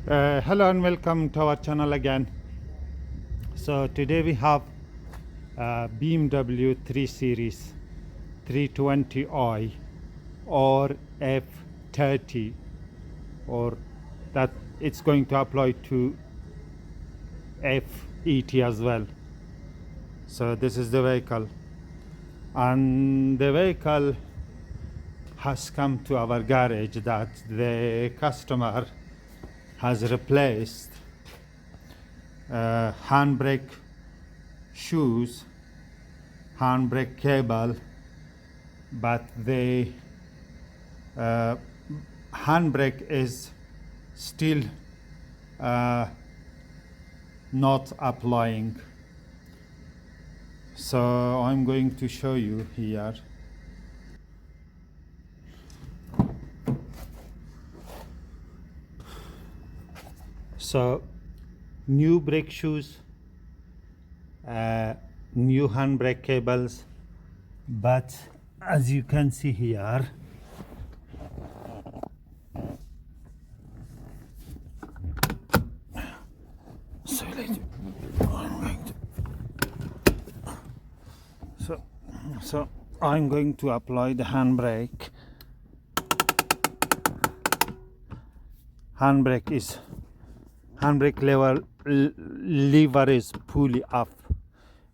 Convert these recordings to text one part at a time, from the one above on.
Hello and welcome to our channel again. So today we have BMW 3 Series 320i or F30, or that it's going to apply to F80 as well. So this is the vehicle, and the vehicle has come to our garage that the customer has replaced handbrake shoes, handbrake cable, but the handbrake is still not applying. So I'm going to show you here. So new brake shoes, new handbrake cables, but as you can see here, so I'm going to apply the handbrake. Handbrake lever is fully up.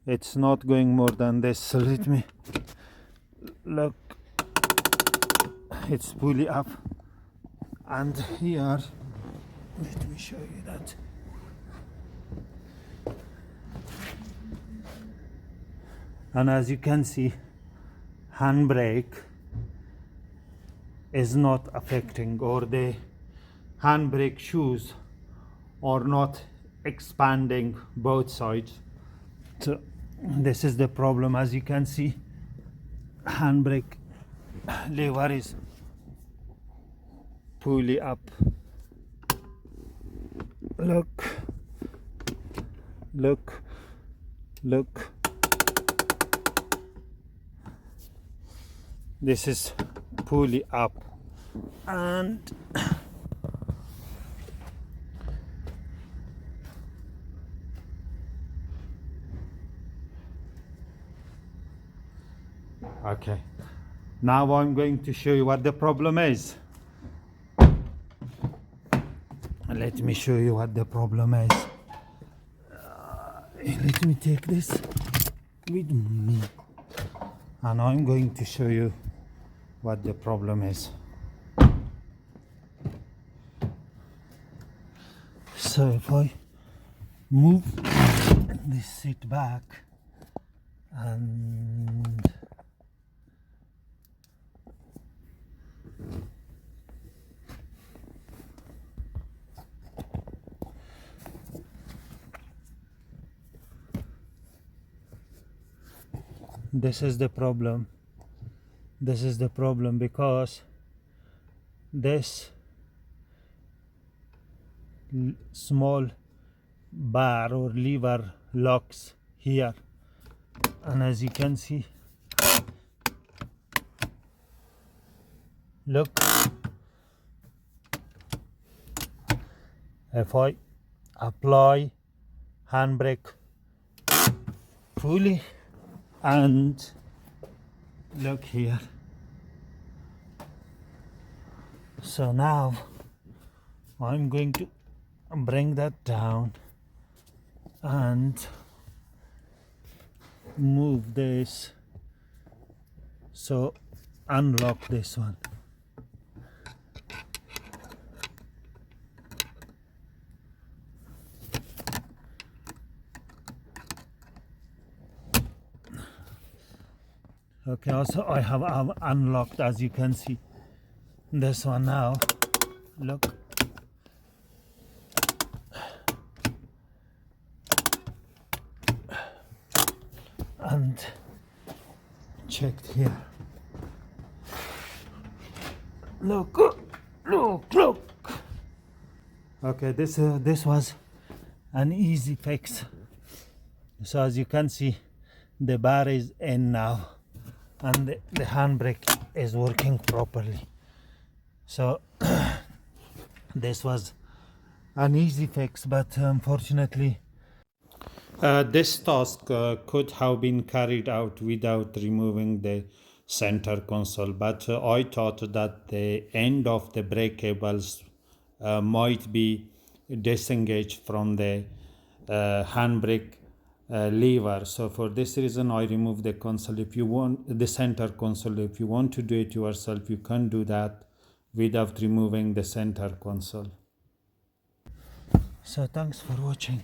It's not going more than this. So let me look. It's fully up, and here, let me show you that. And as you can see, handbrake is not affecting, or the handbrake shoes are not expanding both sides. So this is the problem. As you can see, handbrake lever is fully up. Look. This is fully up, and okay, now I'm going to show you what the problem is. Let me show you what the problem is. Let me take this with me, and I'm going to show you what the problem is. So if I move this seat back, and this is the problem. This is the problem because this small bar or lever locks here, and as you can see, look, if I apply handbrake fully, and look here, so now I'm going to bring that down and move this, so unlock this one. Okay, also I have unlocked, as you can see, this one now. Look, and checked here. Look. Okay, this was an easy fix. So as you can see, the bar is in now, and the handbrake is working properly. So this was an easy fix, but unfortunately this task could have been carried out without removing the center console, but I thought that the end of the brake cables might be disengaged from the handbrake lever. So for this reason I remove the console. If you want the center console, if you want to do it yourself, you can do that without removing the center console. So thanks for watching.